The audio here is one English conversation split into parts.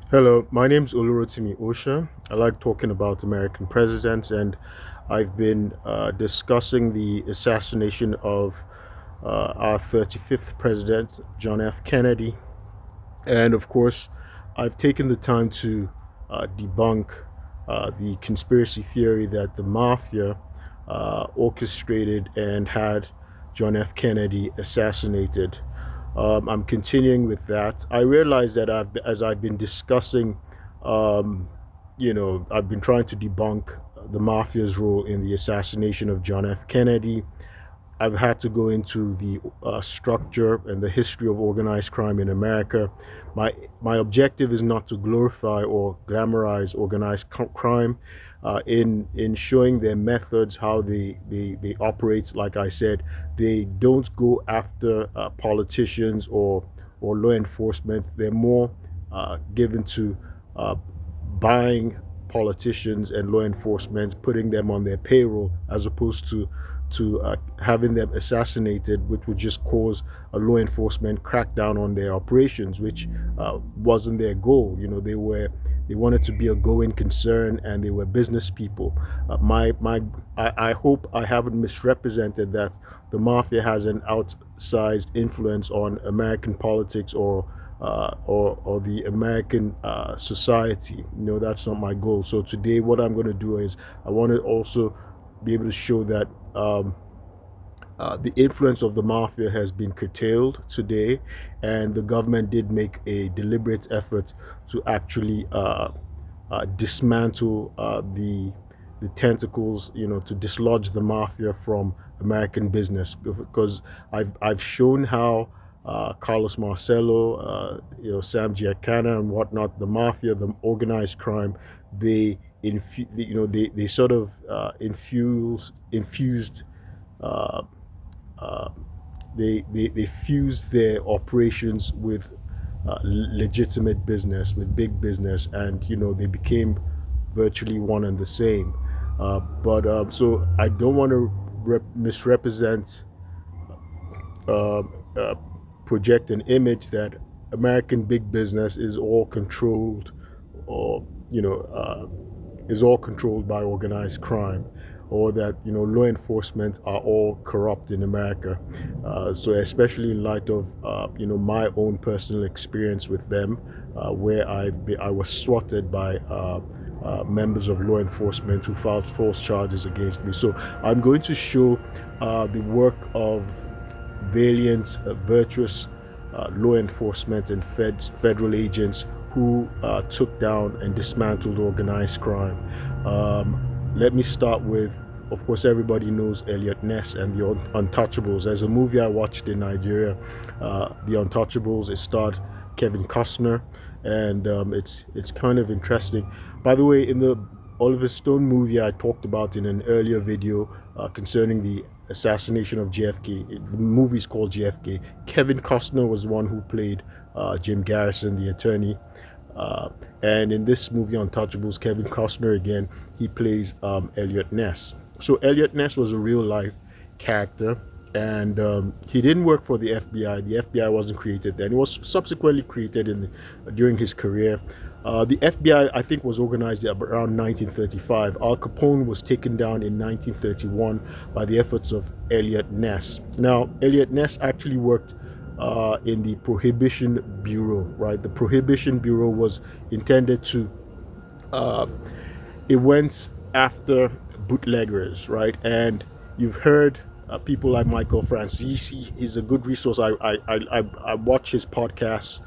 Hello, my name's Olu Osha. I like talking about American presidents, and I've been discussing the assassination of our 35th president, John F. Kennedy. And of course, I've taken the time to debunk the conspiracy theory that the mafia orchestrated and had John F. Kennedy assassinated. I'm continuing with that. I realize that as I've been discussing, um, I've been trying to debunk the mafia's role in the assassination of John F. Kennedy. I've had to go into the structure and the history of organized crime in America. My objective is not to glorify or glamorize organized crime. In showing their methods, how they operate. Like I said, they don't go after politicians or law enforcement. They're more given to uh, buying politicians and law enforcement, putting them on their payroll, as opposed to having them assassinated, which would just cause a law enforcement crackdown on their operations, which wasn't their goal. They wanted to be a going concern, and they were business people. I hope I haven't misrepresented that the mafia has an outsized influence on American politics or the American society. That's not my goal. So today, what I'm going to do is I want to also be able to show that the influence of the mafia has been curtailed today, and the government did make a deliberate effort to actually dismantle the tentacles, to dislodge the mafia from American business. Because I've shown how Carlos Marcello, Sam Giancana and whatnot, the mafia, the organized crime, they sort of infused uh, uh, they fused their operations with legitimate business, with big business, and they became virtually one and the same. But so I don't want to misrepresent, uh, uh, project an image that American big business is all controlled, or is all controlled by organized crime, or that law enforcement are all corrupt in America. So especially in light of my own personal experience with them, where I was swatted by members of law enforcement who filed false charges against me. So I'm going to show the work of Valiant, virtuous law enforcement and federal agents who took down and dismantled organized crime. Let me start with, of course, everybody knows Eliot Ness and the Untouchables. There's a movie I watched in Nigeria, The Untouchables. It starred Kevin Costner, and it's kind of interesting. By the way, in the Oliver Stone movie I talked about in an earlier video concerning the assassination of JFK, the movie's called JFK. Kevin Costner was the one who played Jim Garrison, the attorney. And in this movie, Untouchables, Kevin Costner again, he plays Eliot Ness. So Eliot Ness was a real life character, and he didn't work for the FBI. The FBI wasn't created then. It was subsequently created during his career. The FBI, I think, was organized around 1935. Al Capone was taken down in 1931 by the efforts of Eliot Ness. Now, Eliot Ness actually worked in the Prohibition Bureau, right? The Prohibition Bureau was intended to, it went after bootleggers, right? And you've heard people like Michael Franzese is a good resource. I watch his podcast.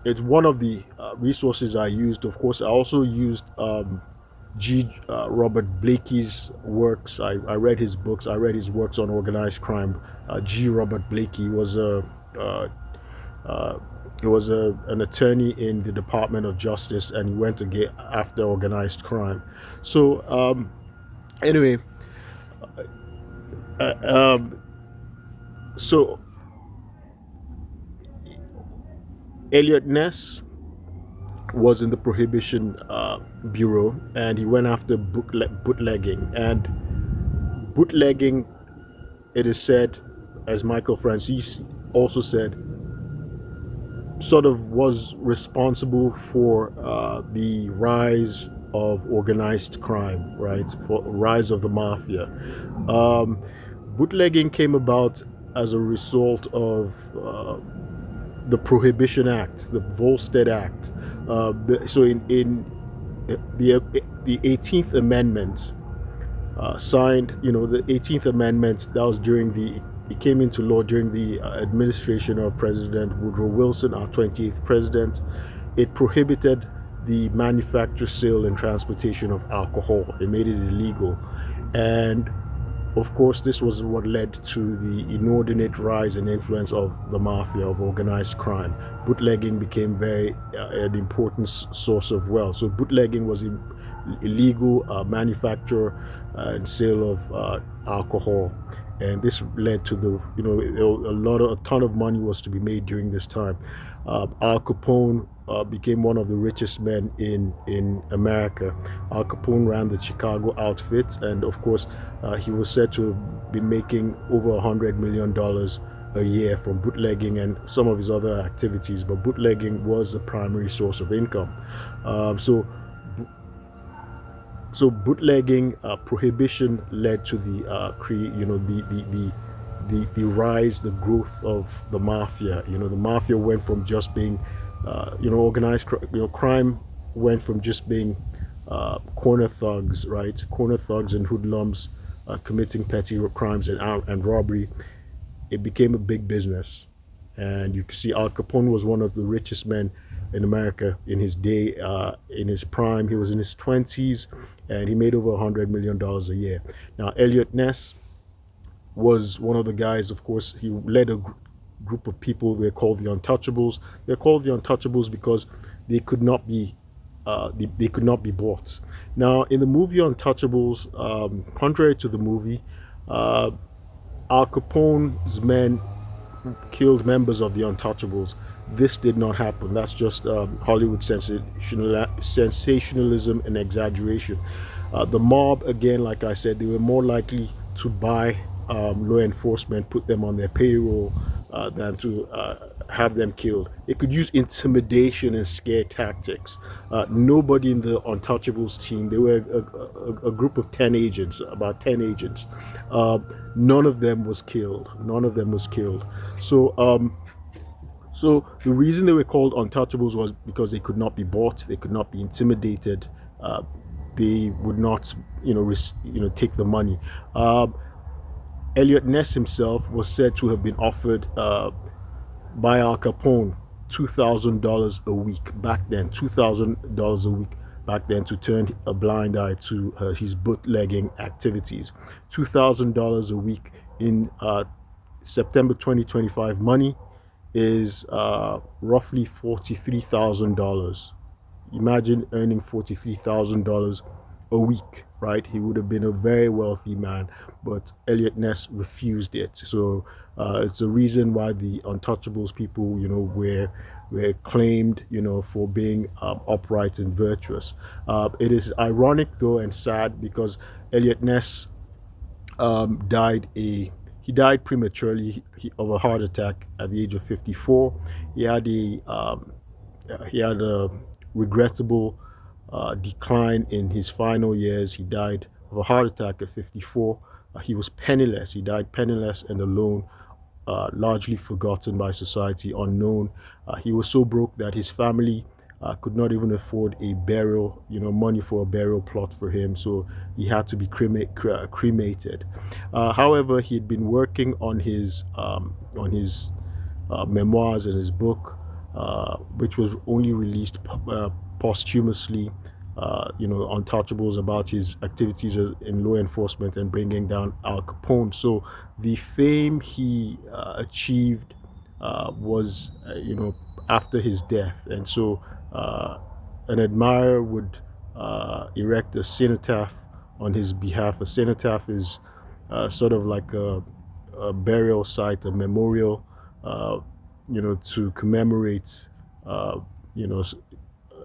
It's one of the resources I used. Of course, I also used Robert Blakey's works. I read his books. I read his works on organized crime. Robert Blakey was an attorney in the Department of Justice, and he went to get after organized crime. So anyway, uh, um, so Eliot Ness was in the Prohibition Bureau, and he went after bootlegging. And bootlegging, it is said, as Michael Franzese also said, sort of was responsible for the rise of organized crime, right? For rise of the mafia. Um, Bootlegging came about as a result of the Prohibition Act, the Volstead Act. So in the 18th Amendment, signed, the 18th Amendment, that was it came into law during the administration of President Woodrow Wilson, our 28th president. It prohibited the manufacture, sale, and transportation of alcohol. It made it illegal. And of course, this was what led to the inordinate rise and influence of the mafia, of organized crime. Bootlegging became an important source of wealth. So bootlegging was illegal manufacture and sale of alcohol, and this led to a ton of money was to be made during this time. Al Capone became one of the richest men in America. Al Capone ran the Chicago outfit, and of course, he was said to have been making over $100 million a year from bootlegging and some of his other activities. But bootlegging was the primary source of income. So bootlegging prohibition led to the rise, the growth of the mafia. The mafia went from just being organized crime went from just being corner thugs, right? Corner thugs and hoodlums committing petty crimes and robbery. It became a big business, and you can see Al Capone was one of the richest men in America in his day. In his prime, he was in his 20s, and he made over $100 million a year. Now, Eliot Ness was one of the guys. Of course, he led a group of people. They're called the Untouchables. They're called the Untouchables because they could not be they could not be bought. Now, in the movie Untouchables, contrary to the movie, Al Capone's men killed members of the Untouchables. This did not happen. That's just Hollywood sensationalism and exaggeration. The mob, again, like I said, they were more likely to buy law enforcement, put them on their payroll, than to have them killed. They could use intimidation and scare tactics. Nobody in the Untouchables team, they were a group of 10 agents, about 10 agents. None of them was killed. None of them was killed. So the reason they were called Untouchables was because they could not be bought, they could not be intimidated, they would not, take the money. Eliot Ness himself was said to have been offered by Al Capone $2,000 a week back then, $2,000 a week back then, to turn a blind eye to his bootlegging activities. $2,000 a week in September 2025 money is roughly $43,000. Imagine earning $43,000 a week, right? He would have been a very wealthy man, but Eliot Ness refused it. So it's a reason why the Untouchables people, were claimed, for being upright and virtuous. It is ironic though and sad because Eliot Ness died prematurely of a heart attack at the age of 54. He had a regrettable decline in his final years. He died of a heart attack at 54. He was penniless. He died penniless and alone, largely forgotten by society, unknown. He was so broke that his family could not even afford a burial, money for a burial plot for him. So he had to be cremated. However, he had been working on his memoirs and his book, which was only released posthumously. Untouchables, about his activities in law enforcement and bringing down Al Capone. So the fame he achieved was, after his death, and so an admirer would erect a cenotaph on his behalf. A cenotaph is sort of like a burial site, a memorial, to commemorate,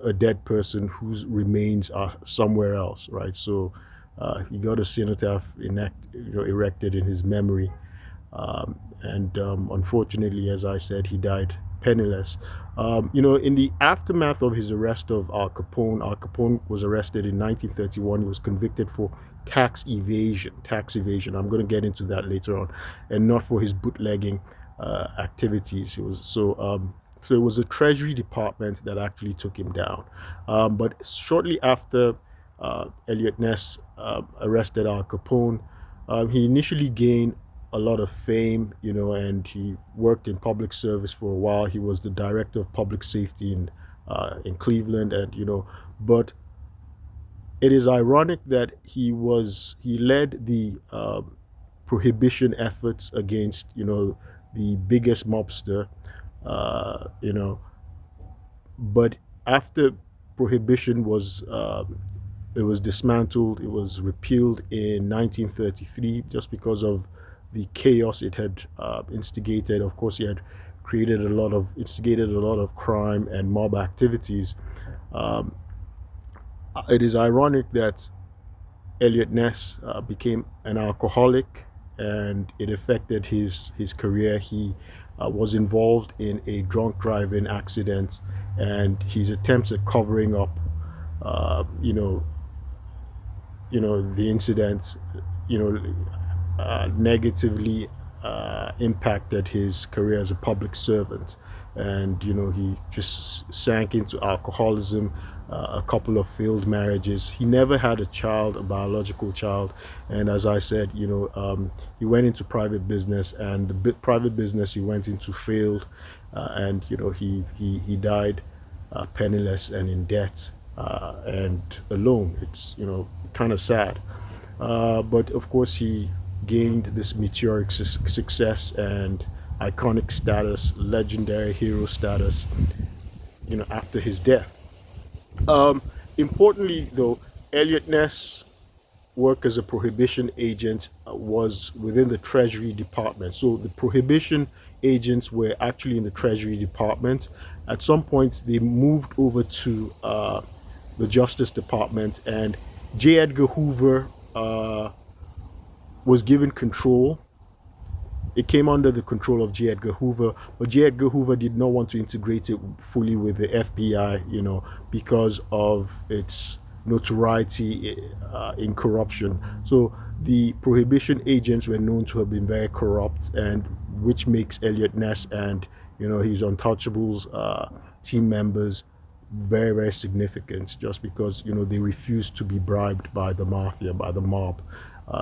a dead person whose remains are somewhere else, right? So he got a cenotaph erected in his memory, and unfortunately, as I said, he died penniless. In the aftermath of his arrest of Al Capone was arrested in 1931. He was convicted for tax evasion. Tax evasion. I'm going to get into that later on, and not for his bootlegging activities. So it was the Treasury Department that actually took him down. But shortly after Eliot Ness arrested Al Capone, he initially gained a lot of fame, and he worked in public service for a while. He was the director of public safety in Cleveland, and but it is ironic that he led the prohibition efforts against the biggest mobster, you know. But after prohibition it was dismantled, it was repealed in 1933 just because of the chaos it had instigated. Of course, he had instigated a lot of crime and mob activities. Um, it is ironic that Eliot Ness became an alcoholic, and it affected his career. He was involved in a drunk driving accident, and his attempts at covering up, uh, you know, the incidents, you know, negatively impacted his career as a public servant. And he just sank into alcoholism, a couple of failed marriages. He never had a child, a biological child. And as I said, he went into private business, and the private business he went into failed, and he died penniless and in debt, and alone. It's kind of sad. But of course, he gained this meteoric success and iconic status, legendary hero status, after his death. Importantly, though, Eliot Ness' work as a prohibition agent was within the Treasury Department. So the prohibition agents were actually in the Treasury Department. At some point, they moved over to the Justice Department, and J. Edgar Hoover was given control. It came under the control of J. Edgar Hoover, but J. Edgar Hoover did not want to integrate it fully with the FBI, because of its notoriety in corruption. So the prohibition agents were known to have been very corrupt, and which makes Eliot Ness and his Untouchables team members very, very significant, just because they refused to be bribed by the mafia, by the mob,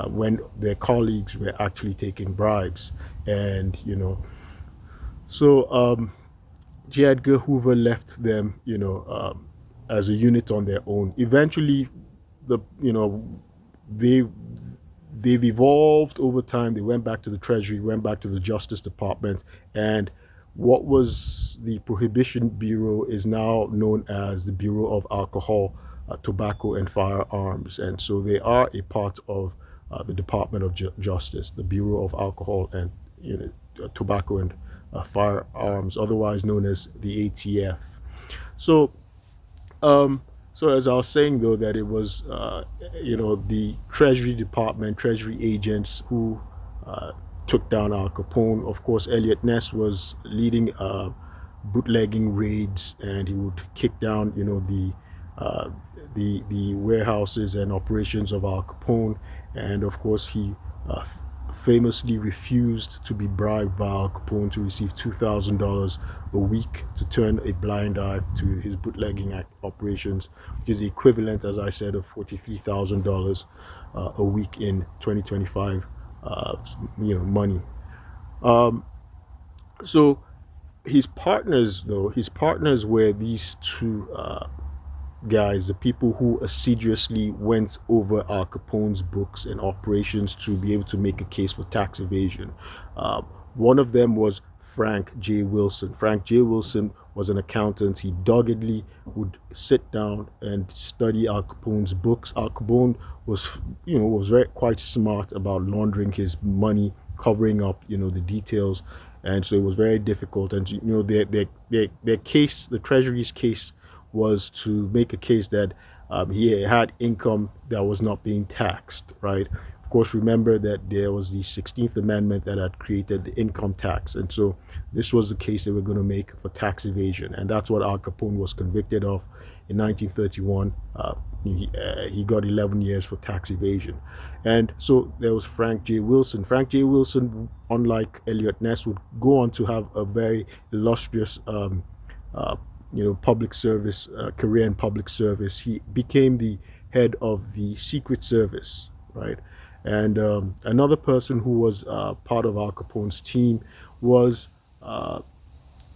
when their colleagues were actually taking bribes. And so J. Edgar Hoover left them as a unit on their own. Eventually, the they they've evolved over time. They went back to the Treasury, went back to the Justice Department, and what was the Prohibition Bureau is now known as the Bureau of Alcohol, Tobacco, and Firearms. And so they are a part of the Department of Justice, the Bureau of Alcohol and Tobacco and Firearms, otherwise known as the ATF. So, so as I was saying, though, that it was, the Treasury Department, Treasury agents who took down Al Capone. Of course, Eliot Ness was leading bootlegging raids, and he would kick down, the warehouses and operations of Al Capone. And of course, he famously refused to be bribed by Al Capone to receive $2,000 a week to turn a blind eye to his bootlegging operations, which is the equivalent, as I said, of $43,000 a week in 2025 money. So his partners were these two guys, the people who assiduously went over Al Capone's books and operations to be able to make a case for tax evasion. One of them was Frank J. Wilson. Frank J. Wilson was an accountant. He doggedly would sit down and study Al Capone's books. Al Capone was quite smart about laundering his money, covering up, the details, and so it was very difficult. And their case, the Treasury's case, was to make a case that he had income that was not being taxed, right? of course, remember that there was the 16th Amendment that had created the income tax. And so this was the case they were going to make for tax evasion. And that's what Al Capone was convicted of in 1931. He got 11 years for tax evasion. And so there was Frank J. Wilson. Frank J. Wilson, unlike Eliot Ness, would go on to have a very illustrious public service career in public service. He became the head of the Secret Service, right? And another person who was part of Al Capone's team was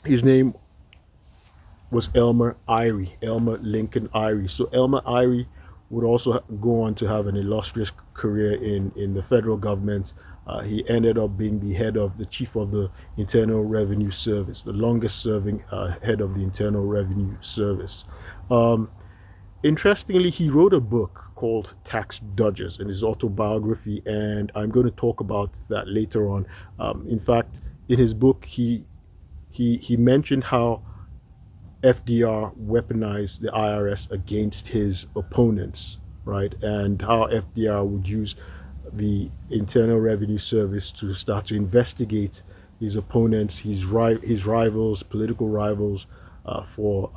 his name was Elmer Lincoln Eyre. So Elmer Eyre would also go on to have an illustrious career in the federal government. He ended up being the head of the chief of the Internal Revenue Service, the longest serving head of the Internal Revenue Service. Interestingly, he wrote a book called Tax Dodgers in his autobiography, and I'm going to talk about that later on. In fact, in his book, he mentioned how FDR weaponized the IRS against his opponents, right? And how FDR would use the Internal Revenue Service to start to investigate his opponents, his rivals, political rivals, for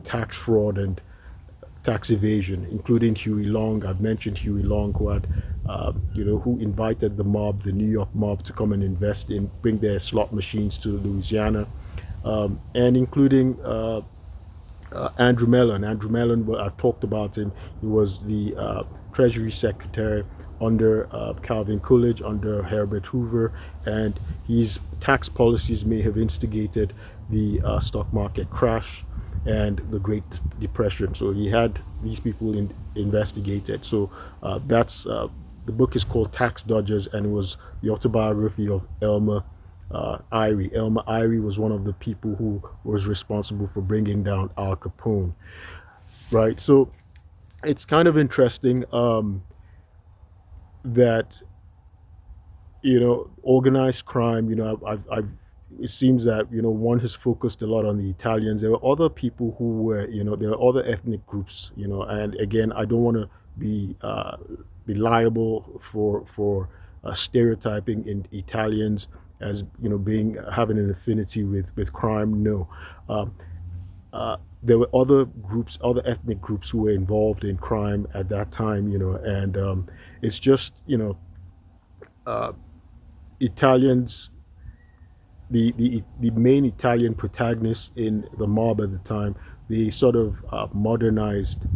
tax fraud and tax evasion, including Huey Long. I've mentioned Huey Long, who had, who invited the mob, the New York mob, to come and bring their slot machines to Louisiana, and including Andrew Mellon. Andrew Mellon, well, I've talked about him. He was the Treasury Secretary under Calvin Coolidge, under Herbert Hoover, and his tax policies may have instigated the stock market crash and the Great Depression. So he had these people investigated. So that's the book is called Tax Dodgers, and it was the autobiography of Elmer Eyre. Elmer Eyre was one of the people who was responsible for bringing down Al Capone. Right. So it's kind of interesting that organized crime. It seems that one has focused a lot on the Italians. There were other people who were there were other ethnic groups, and again, I don't want to be liable for stereotyping in Italians as having an affinity with crime. No, there were other groups, other ethnic groups who were involved in crime at that time, and it's just Italians. The main Italian protagonists in the mob at the time, they sort of modernized,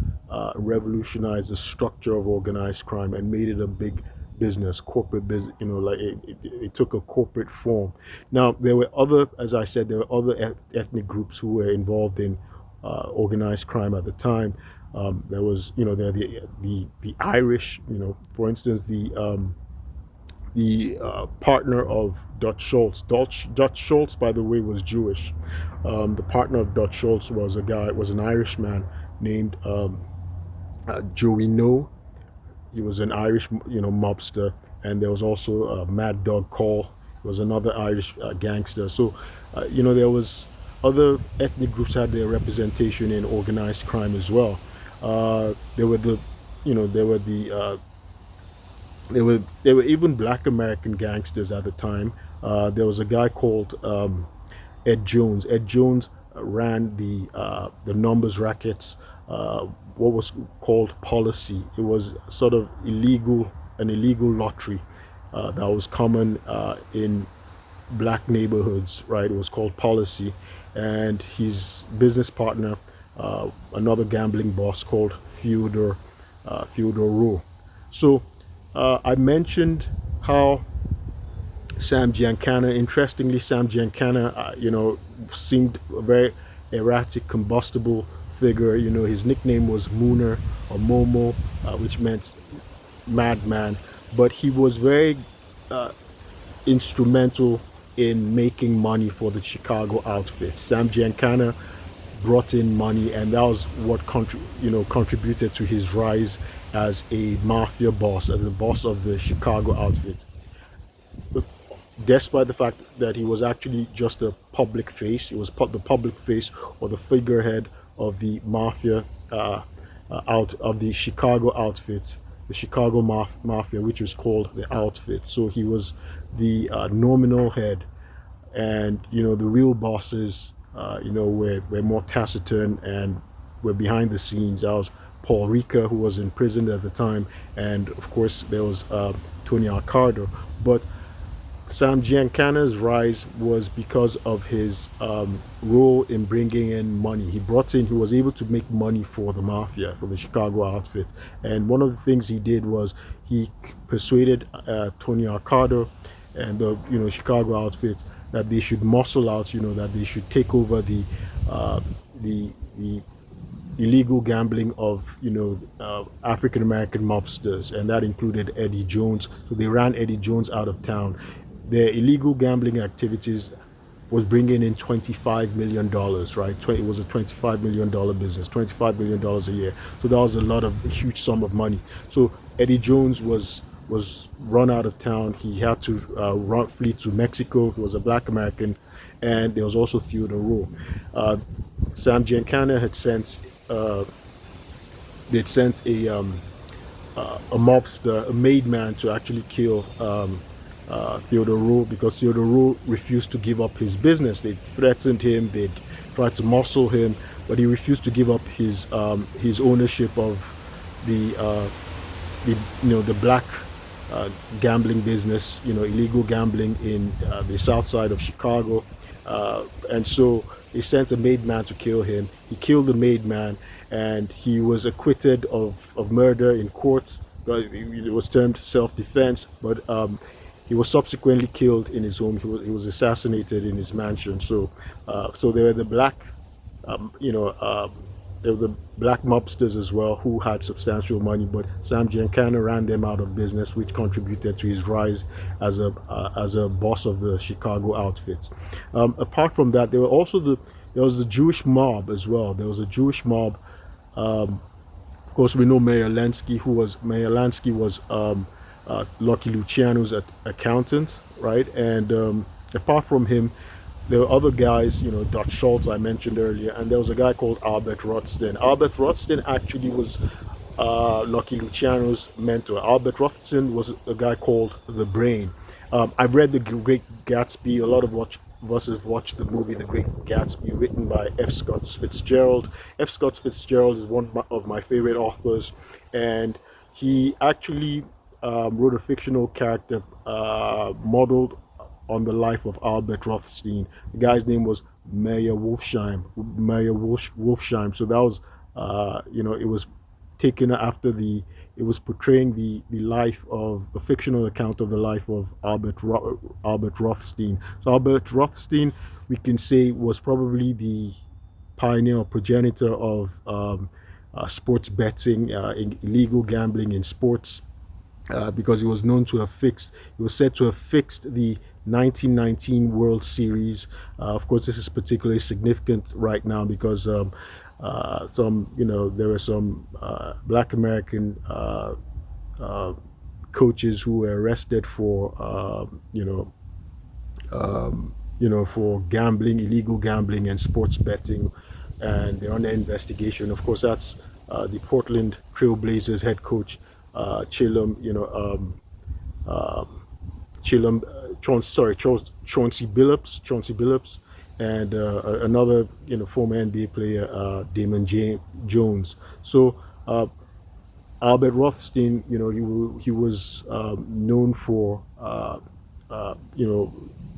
revolutionized the structure of organized crime and made it a big business, corporate business. It took a corporate form. Now there were other, as I said, there were other ethnic groups who were involved in organized crime at the time. There was, there the Irish. For instance, the partner of Dutch Schultz. Dutch Schultz, by the way, was Jewish. The partner of Dutch Schultz was an Irishman named Joey No. He was an Irish, mobster, and there was also Mad Dog Call. He was another Irish gangster. So, there was other ethnic groups had their representation in organized crime as well. There were even Black American gangsters at the time. There was a guy called Ed Jones. Ed Jones ran the numbers rackets, what was called policy. It was sort of an illegal lottery that was common in black neighborhoods, right? It was called policy, and his business partner, another gambling boss called Theodore Rowe. So I mentioned how Sam Giancana, interestingly, Sam Giancana, seemed a very erratic, combustible figure. His nickname was Mooner or Momo, which meant madman, but he was very instrumental in making money for the Chicago outfit. Sam Giancana brought in money, and that was what contributed to his rise as a mafia boss, as the boss of the Chicago outfit. Despite the fact that he was actually just a public face, he was the public face or the figurehead of the mafia out of the Chicago outfit. the Chicago Mafia, which was called the Outfit. So he was the nominal head, and the real bosses, were more taciturn and were behind the scenes. That was Paul Ricca, who was in prison at the time, and of course there was Tony Accardo. But Sam Giancana's rise was because of his role in bringing in money. He was able to make money for the mafia, for the Chicago outfit. And one of the things he did was he persuaded Tony Accardo and the Chicago outfit that they should muscle out, that they should take over the illegal gambling of African American mobsters, and that included Eddie Jones. So they ran Eddie Jones out of town. Their illegal gambling activities was bringing in $25 million, right? It was a $25 million business, $25 million a year. So that was a huge sum of money. So Eddie Jones was run out of town. He had to flee to Mexico. He was a black American. And there was also Theodore Rowe. Sam Giancana had sent a mobster, a made man, to actually kill Theodore Rowe, because Theodore Rowe refused to give up his business. They threatened him, they tried to muscle him, but he refused to give up his ownership of the black gambling business, illegal gambling in the south side of Chicago, and so they sent a made man to kill him. He killed the made man, and he was acquitted of murder in court. It was termed self-defense, but he was subsequently killed in his home. He was assassinated in his mansion. So there were the black, there were the black mobsters as well who had substantial money, but Sam Giancana ran them out of business, which contributed to his rise as a boss of the Chicago outfits. Apart from that, there was the Jewish mob as well. There was a Jewish mob. Of course, we know Meyer Lansky was Lucky Luciano's accountant, right? And apart from him, there were other guys, Dutch Schultz I mentioned earlier, and there was a guy called Albert Rothstein. Albert Rothstein actually was Lucky Luciano's mentor. Albert Rothstein was a guy called The Brain. I've read The Great Gatsby. A lot of us have watched the movie The Great Gatsby, written by F. Scott Fitzgerald. F. Scott Fitzgerald is one of my favorite authors, and he actually wrote a fictional character modeled on the life of Albert Rothstein. The guy's name was Meyer Wolfsheim. So that was, it was taken after it was portraying the life of a fictional account of the life of Albert Rothstein. So Albert Rothstein, we can say, was probably the pioneer or progenitor of sports betting, illegal gambling in sports, because he was said to have fixed the 1919 World Series. Of course, this is particularly significant right now because there were some black American coaches who were arrested for for gambling, illegal gambling and sports betting, and they're under investigation. Of course, that's the Portland Trailblazers head coach, Chauncey Billups, and another former NBA player, Damon Jones. So Albert Rothstein, he was known for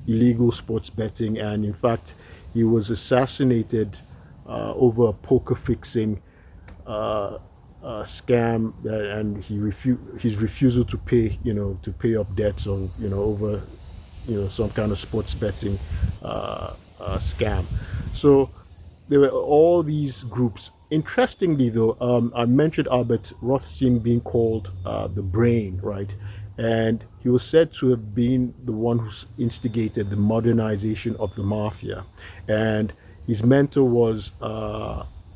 illegal sports betting, and in fact he was assassinated over a poker fixing scam, and his refusal to pay up debts on over some kind of sports betting scam. So there were all these groups. Interestingly, though, I mentioned Albert Rothstein being called the Brain, right? And he was said to have been the one who instigated the modernization of the mafia. And his mentor was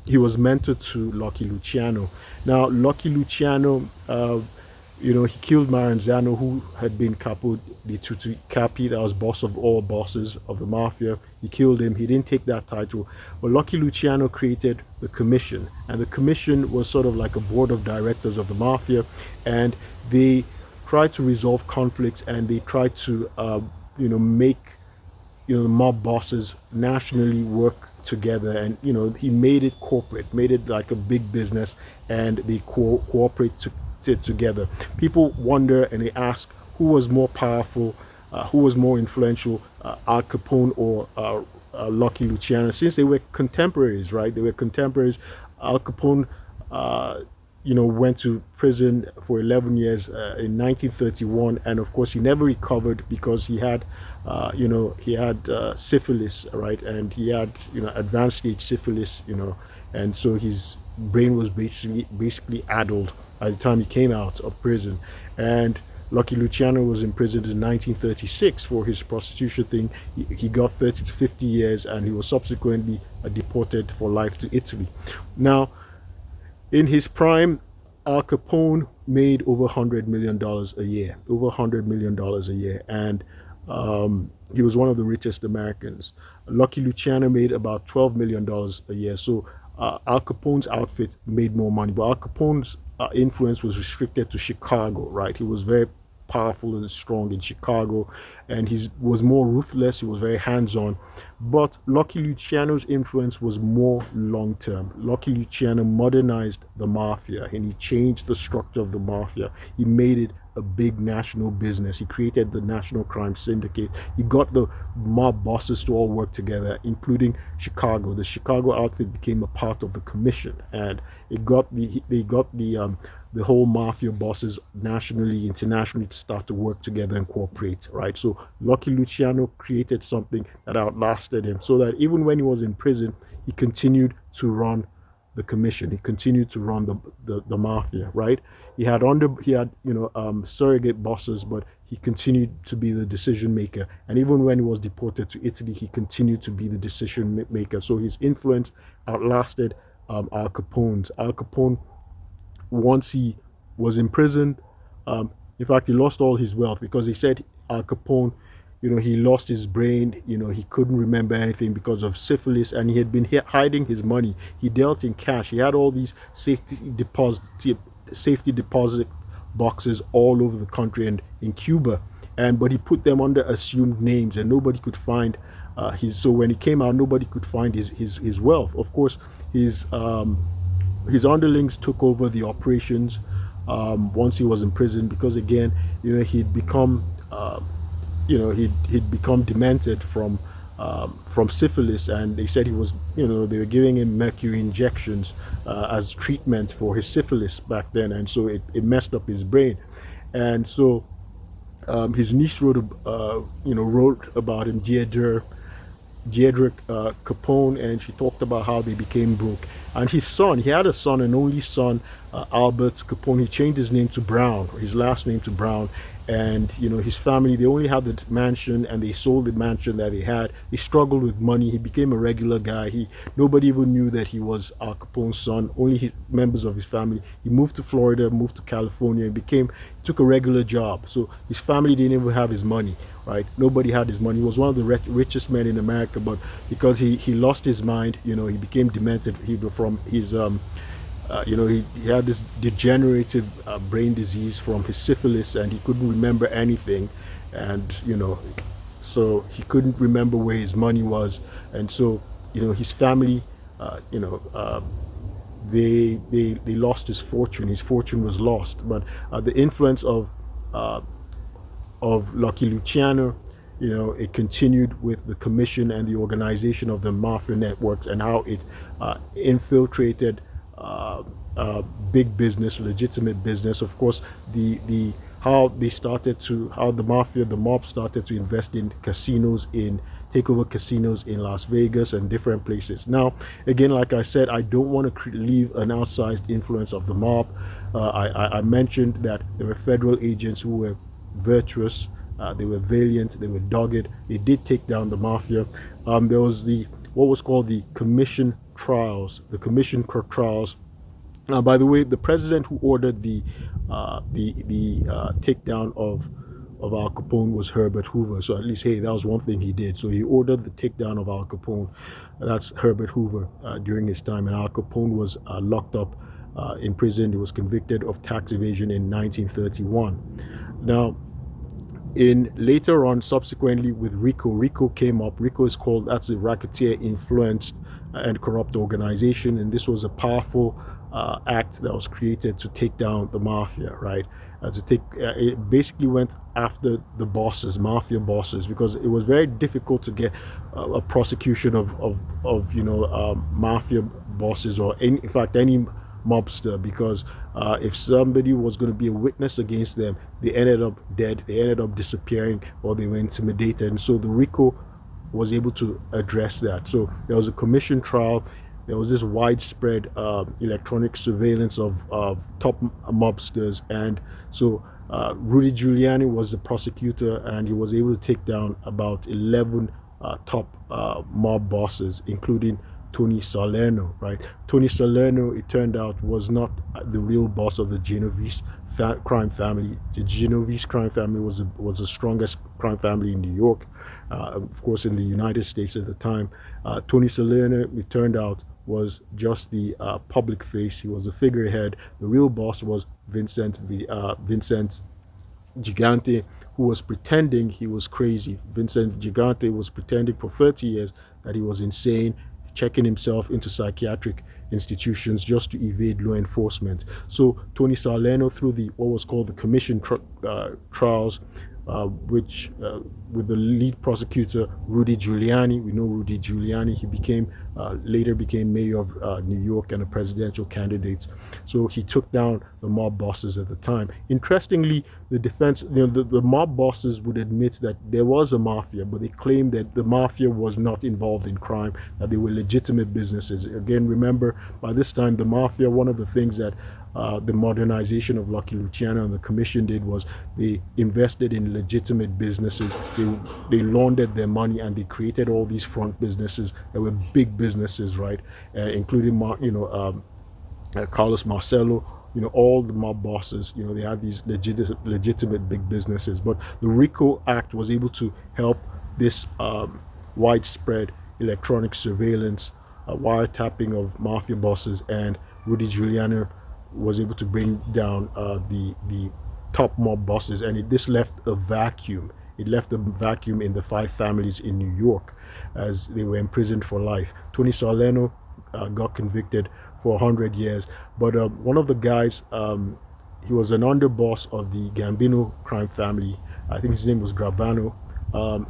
he was mentor to Lucky Luciano. Now, Lucky Luciano He killed Maranzano, who had been capo di tutti capi, that was boss of all bosses of the mafia. He killed him. He didn't take that title. But Lucky Luciano created the commission, and the commission was sort of like a board of directors of the mafia, and they tried to resolve conflicts, and they tried to, make the mob bosses nationally work together. And he made it corporate, made it like a big business, and they cooperate together. People wonder and they ask who was more powerful, who was more influential, Al Capone or Lucky Luciano, since they were contemporaries, right? They were contemporaries. Al Capone went to prison for 11 years in 1931, and of course he never recovered because he had syphilis, right? And he had advanced stage syphilis, and so his brain was basically addled by the time he came out of prison. And Lucky Luciano was imprisoned in 1936 for his prostitution thing. He got 30 to 50 years, and he was subsequently deported for life to Italy. Now, in his prime, Al Capone made over $100 million a year, and he was one of the richest Americans. Lucky Luciano made about $12 million a year. So Al Capone's outfit made more money, but Al Capone's influence was restricted to Chicago, right? He was very powerful and strong in Chicago, and he was more ruthless. He was very hands-on. But Lucky Luciano's influence was more long-term. Lucky Luciano modernized the mafia, and he changed the structure of the mafia. He made it a big national business. He created the National Crime Syndicate. He got the mob bosses to all work together, including Chicago. The Chicago outfit became a part of the commission, and they got the whole mafia bosses nationally, internationally, to start to work together and cooperate, right? So Lucky Luciano created something that outlasted him, so that even when he was in prison, he continued to run the commission. He continued to run the mafia, right? He had surrogate bosses, but he continued to be the decision maker. And even when he was deported to Italy, he continued to be the decision maker. So his influence outlasted Al Capone's. Al Capone, once he was imprisoned, in fact, he lost all his wealth, because he said Al Capone, he lost his brain, he couldn't remember anything because of syphilis, and he had been hiding his money. He dealt in cash. He had all these safety deposit boxes all over the country and in Cuba, but he put them under assumed names, and nobody could find so when he came out, nobody could find his wealth. Of course, his underlings took over the operations once he was in prison, because again, he'd become he'd become demented from syphilis, and they said he was, they were giving him mercury injections as treatment for his syphilis back then, and so it messed up his brain. And so his niece wrote about him, Deirdre Capone, and she talked about how they became broke. And his son, he had a son, an only son, Albert Capone. He changed his name to Brown, his last name to Brown. And his family, they only had the mansion, and they sold the mansion that they had. He struggled with money. He became a regular guy. Nobody even knew that he was Al Capone's son, only members of his family. He moved to Florida, moved to California, and took a regular job. So his family didn't even have his money, right? Nobody had his money. He was one of the richest men in America, but because he lost his mind, he became demented. He had this degenerative brain disease from his syphilis, and he couldn't remember anything, and so he couldn't remember where his money was. And so his family, they lost his fortune. His fortune was lost. But the influence of Lucky Luciano, it continued with the commission and the organization of the mafia networks, and how it infiltrated big business, legitimate business. Of course, how the mob started to invest in casinos, take over casinos in Las Vegas and different places. Now, again, like I said, I don't want to leave an outsized influence of the mob. I mentioned that there were federal agents who were virtuous, they were valiant, they were dogged. They did take down the mafia. There was what was called the commission trials. By the way, the president who ordered the the takedown of Al Capone was Herbert Hoover. So at least, hey, that was one thing he did. So he ordered the takedown of Al Capone. That's Herbert Hoover during his time. And Al Capone was locked up in prison. He was convicted of tax evasion in 1931. Now, in later on, subsequently with RICO came up. RICO is called, that's a racketeer influenced and corrupt organization, and this was a powerful act that was created to take down the mafia, right? It basically went after the bosses, mafia bosses, because it was very difficult to get a prosecution of mafia bosses, or in fact any mobster, because if somebody was going to be a witness against them, they ended up dead, they ended up disappearing, or they were intimidated. And so the RICO was able to address that. So there was a commission trial. There was this widespread electronic surveillance of top mobsters, and so Rudy Giuliani was the prosecutor, and he was able to take down about 11 top mob bosses, including Tony Salerno, right? Tony Salerno, it turned out, was not the real boss of the Genovese crime family. The Genovese crime family was the strongest crime family in New York, of course, in the United States at the time. Tony Salerno, it turned out, was just the public face. He was the figurehead. The real boss was Vincent Gigante, who was pretending he was crazy. Vincent Gigante was pretending for 30 years that he was insane, checking himself into psychiatric institutions just to evade law enforcement. So Tony Salerno, through what was called the commission trials, which with the lead prosecutor Rudy Giuliani. We know Rudy Giuliani. He later became mayor of New York and a presidential candidate. So he took down the mob bosses at the time. Interestingly, the defense, the mob bosses would admit that there was a mafia, but they claimed that the mafia was not involved in crime, that they were legitimate businesses. Again, remember, by this time, the mafia, one of the things that the modernization of Lucky Luciano and the commission did was they invested in legitimate businesses. They laundered their money, and they created all these front businesses that were big businesses, right? Including Carlos Marcello. All the mob bosses, they had these legitimate big businesses. But the RICO Act was able to help this widespread electronic surveillance, wiretapping of mafia bosses, and Rudy Giuliani was able to bring down the top mob bosses, and this left a vacuum. It left a vacuum in the five families in New York, as they were imprisoned for life. Tony Salerno got convicted for 100 years, but one of the guys, he was an underboss of the Gambino crime family. I think his name was Gravano.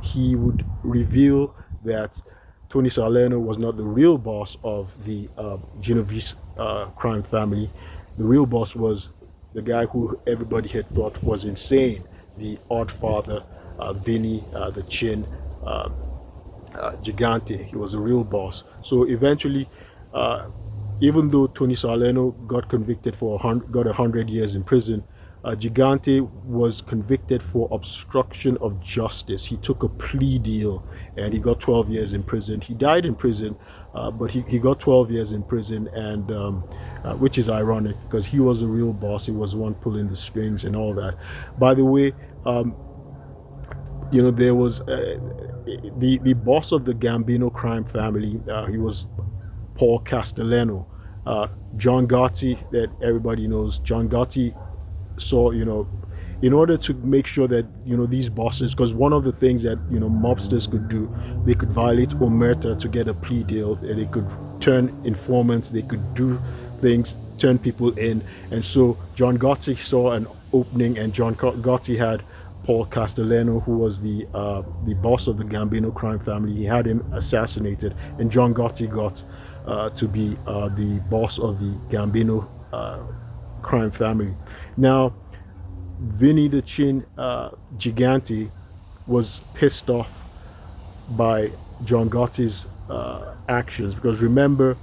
He would reveal that Tony Salerno was not the real boss of the Genovese crime family. The real boss was the guy who everybody had thought was insane, the odd father, Vinny, the Chin, Gigante. He was a real boss. So eventually, even though Tony Salerno got convicted got 100 years in prison, Gigante was convicted for obstruction of justice. He took a plea deal, and he got 12 years in prison. He died in prison, but he got 12 years in prison, and which is ironic because he was a real boss. He was the one pulling the strings and all that. By the way, there was the boss of the Gambino crime family. He was Paul Castellano. John Gotti, that everybody knows. John Gotti saw, in order to make sure that, these bosses, because one of the things that, mobsters could do, they could violate omerta to get a plea deal, and they could turn informants, they could do things, turn people in. And so John Gotti saw an opening, and John Gotti had Paul Castellano, who was the boss of the Gambino crime family. He had him assassinated, and John Gotti got to be the boss of the Gambino crime family. Now, Vinny the Chin Gigante was pissed off by John Gotti's actions, because remember,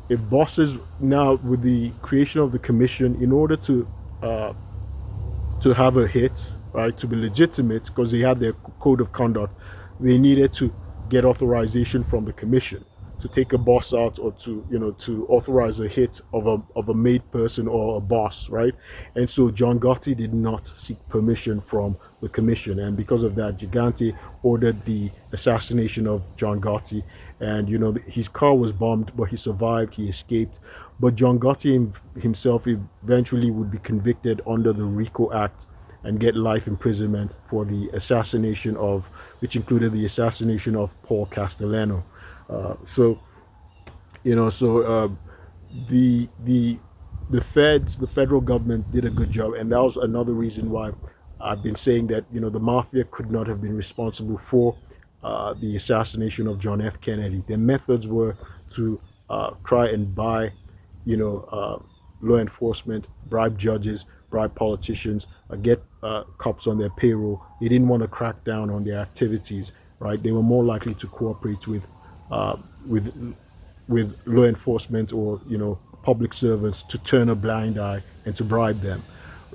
if bosses, now with the creation of the commission, in order to have a hit, right, to be legitimate, because they had their code of conduct, they needed to get authorization from the commission. to take a boss out, or to to authorize a hit of a made person or a boss, right? And so John Gotti did not seek permission from the commission, and because of that, Gigante ordered the assassination of John Gotti. And his car was bombed, but he survived, he escaped. But John Gotti himself eventually would be convicted under the RICO Act and get life imprisonment for the assassination of, which included the assassination of Paul Castellano. So the the federal government did a good job, and that was another reason why I've been saying that the mafia could not have been responsible for the assassination of John F. Kennedy. Their methods were to try and buy, law enforcement, bribe judges, bribe politicians, get cops on their payroll. They didn't want to crack down on their activities, right? They were more likely to cooperate uh, with with law enforcement, or public servants, to turn a blind eye and to bribe them,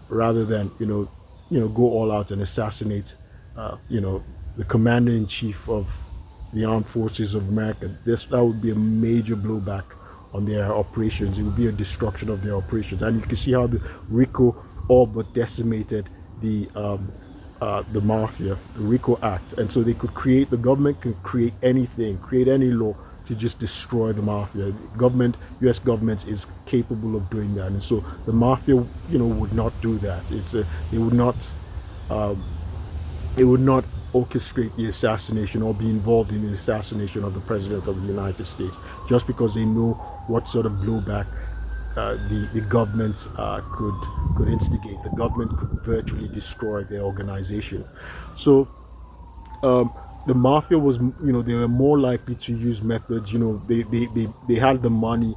rather than go all out and assassinate the commander in chief of the armed forces of America. That would be a major blowback on their operations. It would be a destruction of their operations, and you can see how the RICO all but decimated the mafia, the RICO Act. And so the government can create anything, create any law to just destroy the mafia. U.S. government is capable of doing that, and so the mafia, would not do that. They would not, orchestrate the assassination or be involved in the assassination of the president of the United States, just because they know what sort of blowback the government could instigate. The government could virtually destroy their organization. So the mafia was, they were more likely to use methods. They had the money.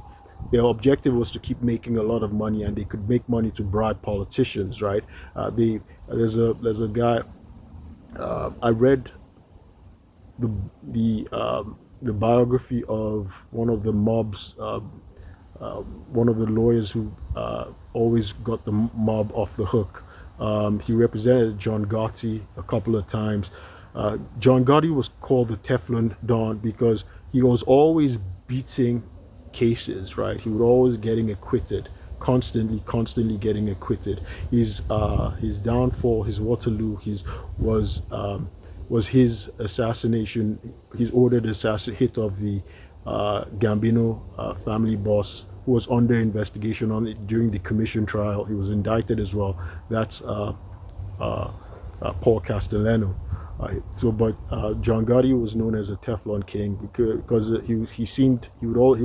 Their objective was to keep making a lot of money, and they could make money to bribe politicians, right? There's a guy. I read the biography of one of the mob's. One of the lawyers who always got the mob off the hook. He represented John Gotti a couple of times. John Gotti was called the Teflon Don because he was always beating cases, right? He was always getting acquitted, constantly getting acquitted. His downfall, his Waterloo, was his assassination, his ordered hit of the Gambino family boss, who was under investigation during the commission trial. He was indicted as well. That's Paul Castellano. But John Gotti was known as a Teflon King because he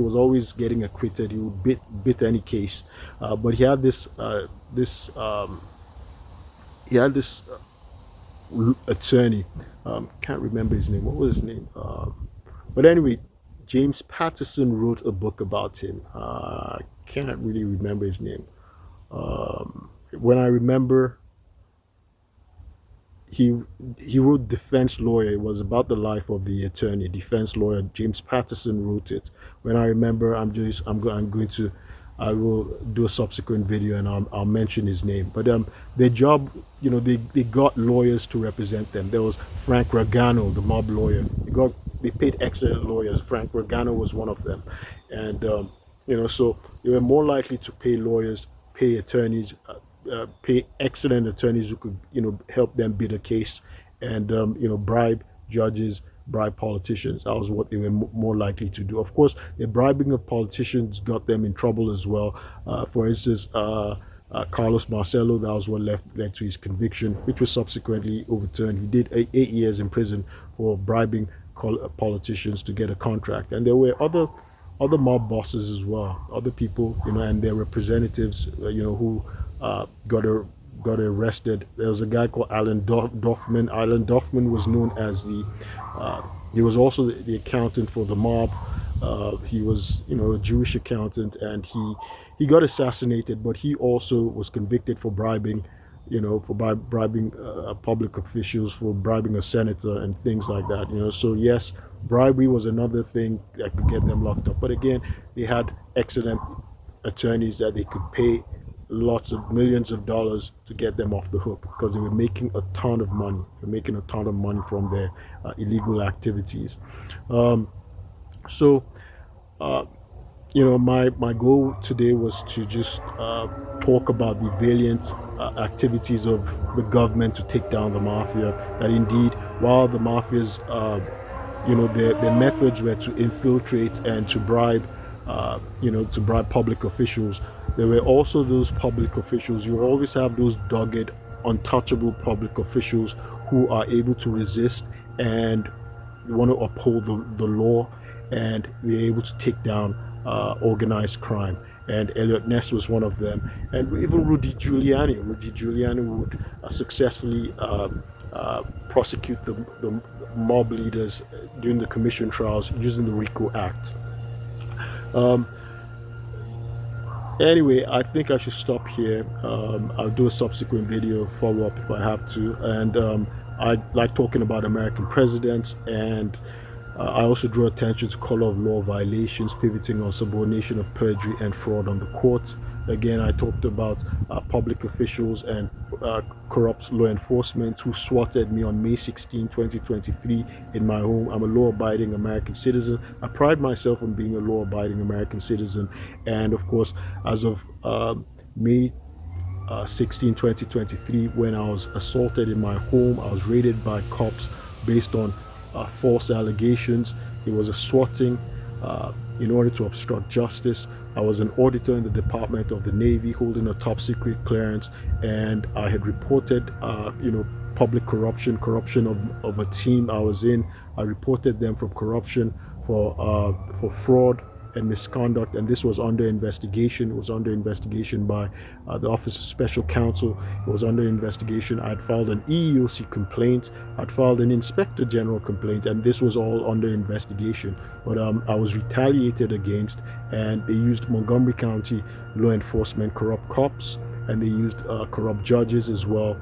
was always getting acquitted. He would bit any case, but he had this attorney. Can't remember his name. What was his name? But anyway, James Patterson wrote a book about him. I can't really remember his name. When I remember, he wrote Defense Lawyer. It was about the life of the attorney, defense lawyer. James Patterson wrote it. When I remember, I will do a subsequent video, and I'll mention his name. But their job, they got lawyers to represent them. There was Frank Ragano, the mob lawyer. They paid excellent lawyers. Frank Ragano was one of them, and so they were more likely to pay lawyers, pay attorneys, pay excellent attorneys who could help them bid a case, and bribe judges, bribe politicians. That was what they were more likely to do. Of course, the bribing of politicians got them in trouble as well. For instance, Carlos Marcello, that was what led to his conviction, which was subsequently overturned. He did 8 years in prison for bribing politicians to get a contract. And there were other mob bosses as well, other people, and their representatives, who got arrested. There was a guy called Alan Dorfman. Alan Dorfman was known as he was also the accountant for the mob. He was, a Jewish accountant, and he got assassinated, but he also was convicted for bribing, bribing public officials, for bribing a senator and things like that. So yes, bribery was another thing that could get them locked up. But again, they had excellent attorneys that they could pay lots of millions of dollars to get them off the hook, because they were making a ton of money. They're making a ton of money from their illegal activities. So my goal today was to just talk about the valiant activities of the government to take down the mafia. That indeed, while the mafia's, their methods were to infiltrate and to bribe, to bribe public officials, there were also those public officials. You always have those dogged, untouchable public officials who are able to resist and want to uphold the law, and they're able to take down organized crime. And Eliot Ness was one of them. And even Rudy Giuliani. Rudy Giuliani would successfully prosecute the mob leaders during the commission trials using the RICO Act. Anyway, I think I should stop here. I'll do a subsequent video follow-up if I have to. And I like talking about American presidents, and I also draw attention to color of law violations, pivoting on subordination of perjury and fraud on the courts. Again, I talked about public officials and corrupt law enforcement who swatted me on May 16, 2023 in my home. I'm a law-abiding American citizen. I pride myself on being a law-abiding American citizen. And of course, as of May 16, 2023, when I was assaulted in my home, I was raided by cops based on false allegations. It was a swatting in order to obstruct justice. I was an auditor in the Department of the Navy holding a top secret clearance, and I had reported public corruption of a team I was in. I reported them from corruption for fraud and misconduct, and this was under investigation. It was under investigation by the Office of Special Counsel. It was under investigation. I had filed an EEOC complaint. I'd filed an Inspector General complaint, and this was all under investigation. But I was retaliated against, and they used Montgomery County law enforcement, corrupt cops, and they used corrupt judges as well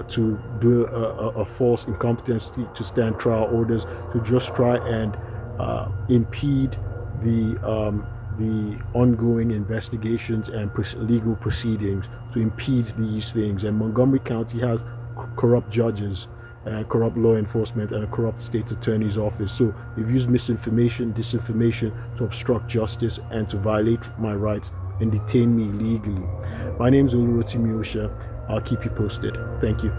to do a false incompetency to stand trial orders to just try and impede the ongoing investigations and legal proceedings, to impede these things. And Montgomery County has corrupt judges, corrupt law enforcement, and a corrupt state attorney's office. So they've used misinformation, disinformation to obstruct justice and to violate my rights and detain me illegally. My name is Olu Osha. I'll keep you posted. Thank you.